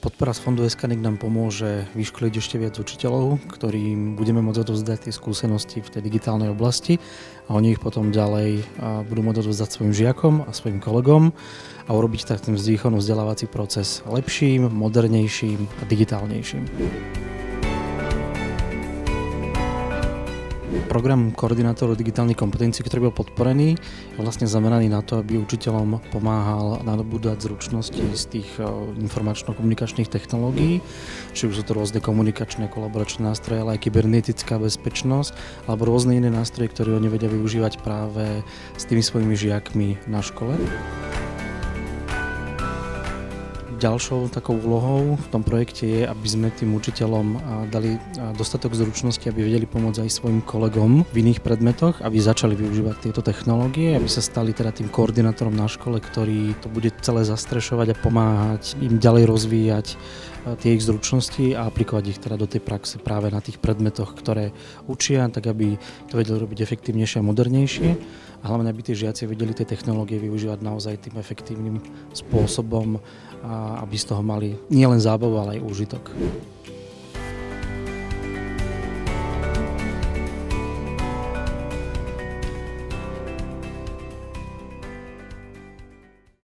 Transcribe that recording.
Podpora z fondu SKNIC nám pomôže vyškoliť ešte viac učiteľov, ktorým budeme môcť odovzdať tie skúsenosti v tej digitálnej oblasti a oni ich potom ďalej budú môcť odovzdať svojim žiakom a svojim kolegom a urobiť tak ten výchovno-vzdelávací proces lepším, modernejším a digitálnejším. Program koordinátorov digitálnych kompetencií, ktorý bol podporený, je vlastne zameraný na to, aby učiteľom pomáhal nadobúdať zručnosti z tých informačno-komunikačných technológií, či už sú to rôzne komunikačné, kolaboračné nástroje, ale aj kybernetická bezpečnosť, alebo rôzne iné nástroje, ktoré oni vedia využívať práve s tými svojimi žiakmi na škole. Ďalšou takou úlohou v tom projekte je, aby sme tým učiteľom dali dostatok zručnosti, aby vedeli pomôcť aj svojim kolegom v iných predmetoch, aby začali využívať tieto technológie, aby sa stali teda tým koordinátorom na škole, ktorý to bude celé zastrešovať a pomáhať im ďalej rozvíjať tie ich zručnosti a aplikovať ich teda do tej praxe práve na tých predmetoch, ktoré učia, tak aby to vedeli robiť efektívnejšie a modernejšie a hlavne aby tí žiaci vedeli tie technológie využívať naozaj tým efektívnym spôsobom, aby z toho mali nielen zábavu, ale aj úžitok.